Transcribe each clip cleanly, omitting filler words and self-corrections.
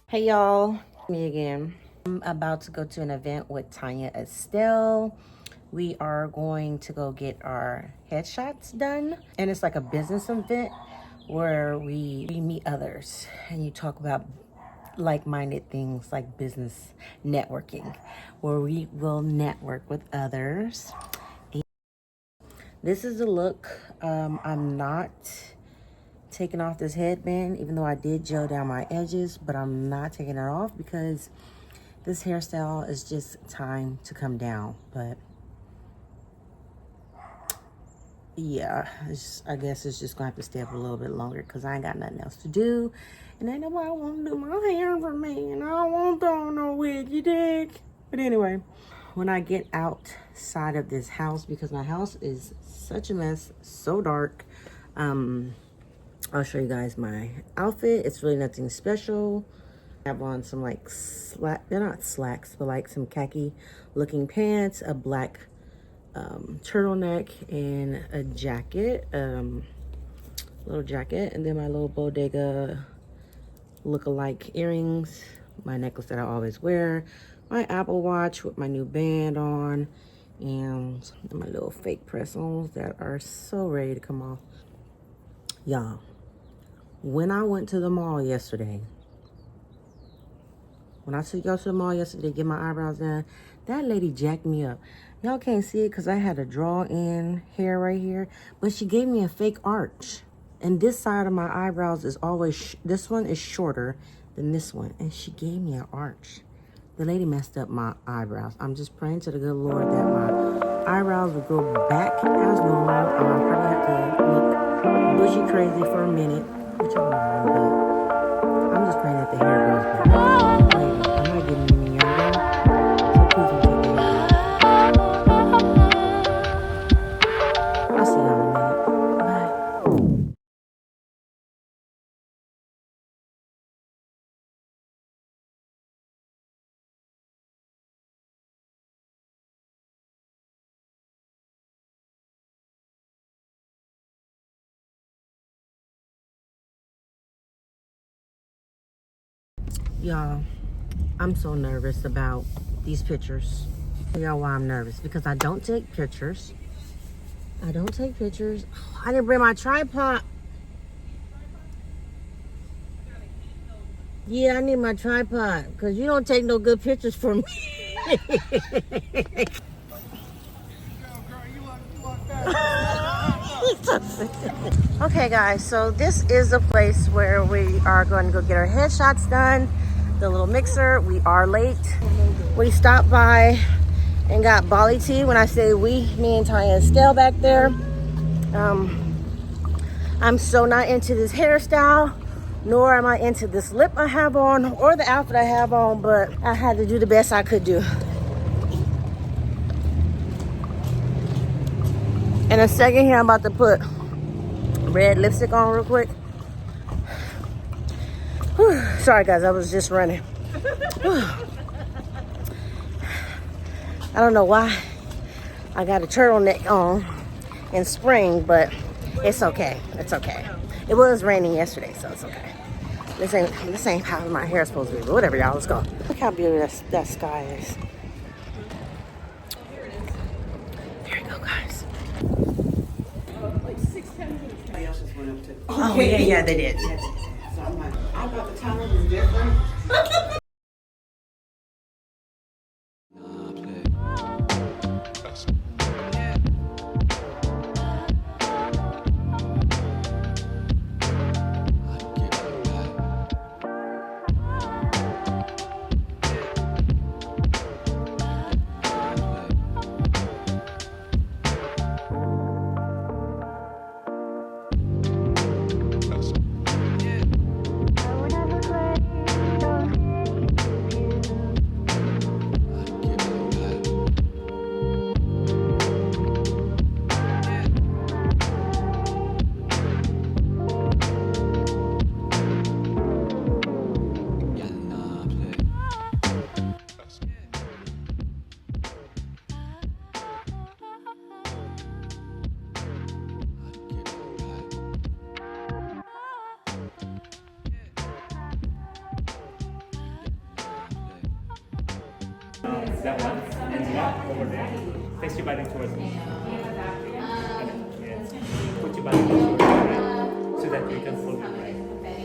Hey y'all, me again. I'm about to go to an event with Tanya Estelle. We are going to go get our headshots done, and it's like a business event where we meet others and you talk about like-minded things like business networking, where we will network with others. This is the look. I'm not taking off this headband, even though I did gel down my edges, but I'm not taking it off because this hairstyle is just time to come down. But yeah, I guess it's just gonna have to stay up a little bit longer because I ain't got nothing else to do, and ain't nobody want to do my hair for me, and I don't want to throw no wig, you dig? But anyway, when I get outside of this house, because my house is such a mess, so dark, I'll show you guys my outfit. It's really nothing special. I have on some like they're not slacks, but like some khaki looking pants, a black turtleneck, and a jacket, little jacket, and then my little bodega look-alike earrings, my necklace that I always wear, my Apple Watch with my new band on, and my little fake press-ons that are so ready to come off. Y'all, when I went to the mall yesterday, when I took y'all to the mall yesterday to get my eyebrows done, that lady jacked me up. Y'all can't see it because I had a draw-in hair right here, but she gave me a fake arch. And this side of my eyebrows is always, this one is shorter than this one. And she gave me an arch. The lady messed up my eyebrows. I'm just praying to the good Lord that my eyebrows will grow back as normal. I'll probably have to look bushy crazy for a minute, which I'm not, but I'm just praying that the hair grows back. Lady, I'm not getting any younger, so please don't take the hair out. I'll see y'all in a minute. Bye. Y'all, I'm so nervous about these pictures. Y'all, why I'm nervous? Because I don't take pictures. I don't take pictures. Oh, I didn't bring my tripod. Yeah, I need my tripod because you don't take no good pictures for me. Okay, guys, so this is the place where we are going to go get our headshots done. The little mixer. We are late. We stopped by and got Bali tea. When I say we, me and Tanya Estelle back there. I'm so not into this hairstyle, nor am I into this lip I have on or the outfit I have on, but I had to do the best I could do. In a second here, I'm about to put red lipstick on real quick. Whew. Sorry guys, I was just running. I don't know why I got a turtleneck on in spring, but it's okay. It's okay. It was raining yesterday, so it's okay. This ain't how my hair is supposed to be, but whatever, y'all. Let's go. Look how beautiful that sky is. Here we go, guys. Oh yeah, they did. So I'm like, I thought the time was different. That one, and that over there. Face your body towards me. Yes. Put your body towards me, right? So that you can hold it right.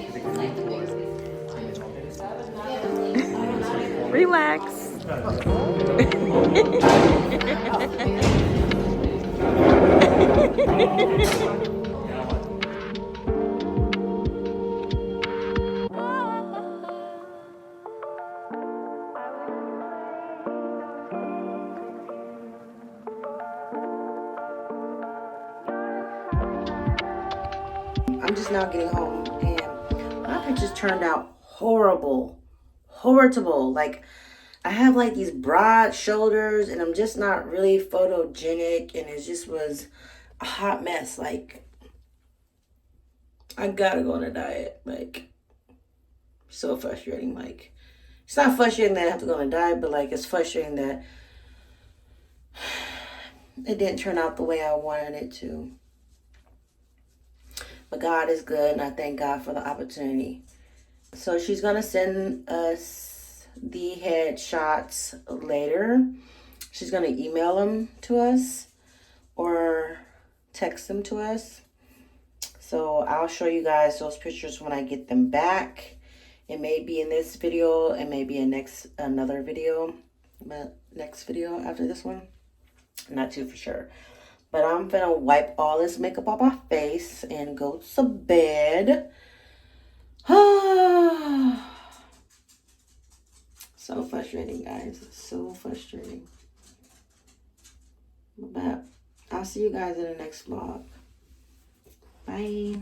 So they can lean towards it. Relax. I'm just now getting home, and my pictures turned out horrible. Like, I have like these broad shoulders, and I'm just not really photogenic, and it just was a hot mess. Like, I gotta go on a diet. Like, so frustrating. Like, it's not frustrating that I have to go on a diet, but like, it's frustrating that it didn't turn out the way I wanted it to. But God is good, and I thank God for the opportunity. So she's gonna send us the headshots later. She's gonna email them to us or text them to us. So I'll show you guys those pictures when I get them back. It may be in this video, it may be in another video, but next video after this one. Not too for sure. But I'm gonna wipe all this makeup off my face and go to bed. So frustrating, guys. So frustrating. But I'll see you guys in the next vlog. Bye.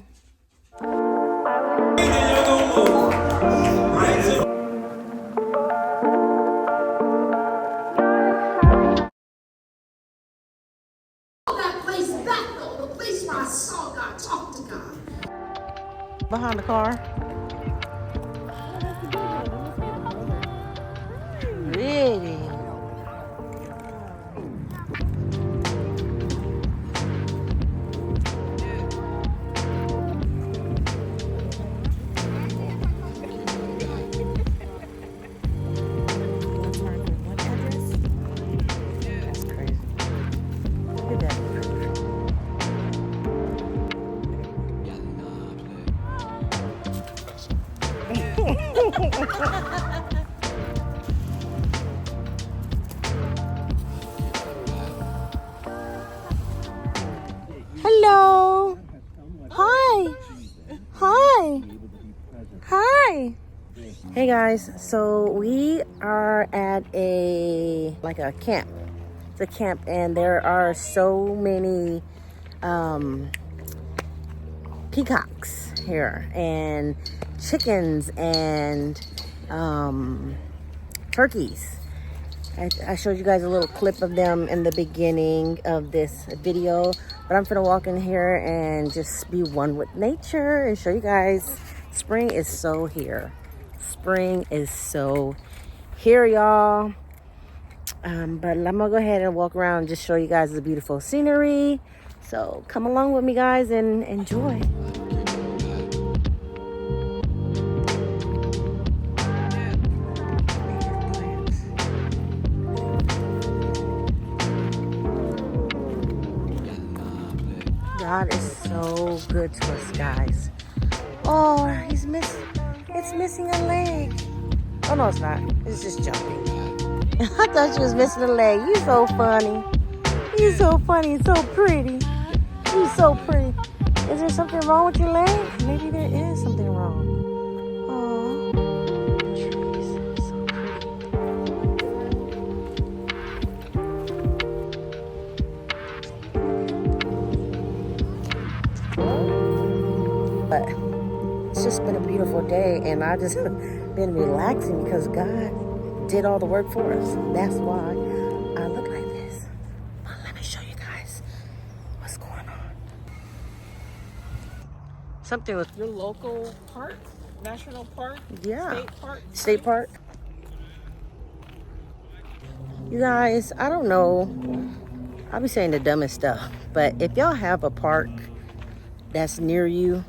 Behind the car. Really? That's crazy. Look at that. Hello. Hi. Hi. Hi. Hey guys, so we are at a camp. It's a camp, and there are so many peacocks here, and chickens, and turkeys. I showed you guys a little clip of them in the beginning of this video, but I'm gonna walk in here and just be one with nature and show you guys spring is so here. Spring is so here, y'all. But I'm gonna go ahead and walk around and just show you guys the beautiful scenery. So come along with me, guys, and enjoy. God is so good to us, guys. Oh, it's missing a leg. Oh, no, it's not. It's just jumping. I thought she was missing a leg. You're so funny. You're so funny and so pretty. You're so pretty. Is there something wrong with your leg? Maybe there is something wrong. Oh, trees, so pretty. But it's just been a beautiful day, and I just been relaxing because God did all the work for us. That's why I look like this. But let me show you guys what's going on. Something with your local park, national park, state park. State park. You guys, I don't know. I'll be saying the dumbest stuff, but if y'all have a park that's near you,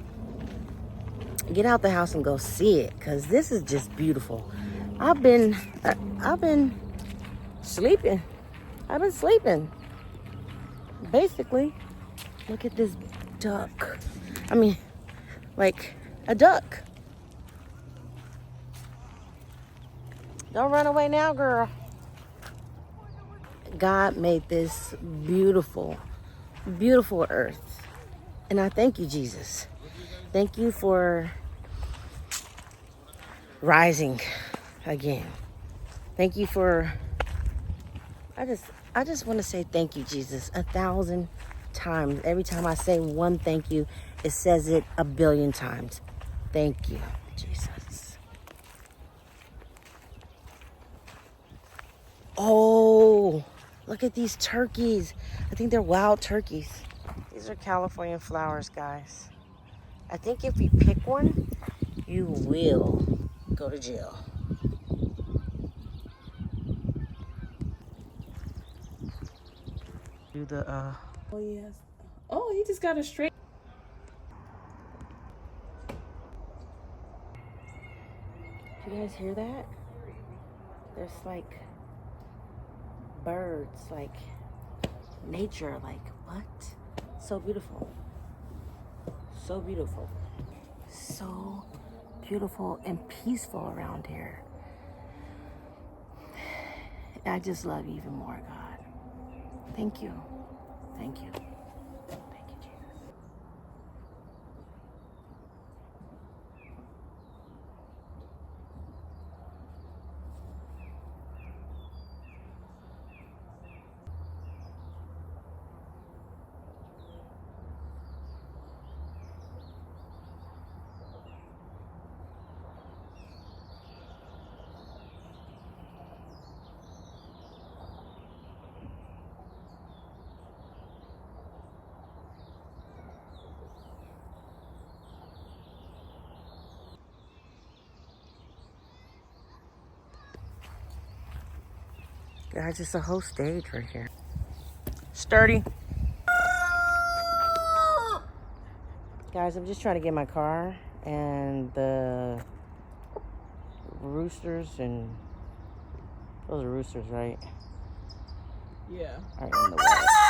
get out the house and go see it, because this is just beautiful. I've been Sleeping. I've been sleeping. Basically, look at this duck. I mean, like a duck. Don't run away now, girl. God made this beautiful, beautiful earth. And I thank you, Jesus. Thank you for rising again. Thank you for, I just want to say thank you, Jesus, 1,000 times. Every time I say one thank you, it says it 1,000,000,000 times. Thank you, Jesus. Oh, look at these turkeys. I think they're wild turkeys. These are California flowers, guys. I think if you pick one, you will go to jail. Do the Oh yes. Oh, he just got a straight. Do you guys hear that? There's like birds, like nature, like what? So beautiful. So beautiful. So beautiful and peaceful around here. I just love you even more, God. Thank you. Thank you. Thank you, Jesus. Guys, it's a whole stage right here. Sturdy. Guys, I'm just trying to get my car, and the roosters, and those are roosters, right? Yeah. Are in the way.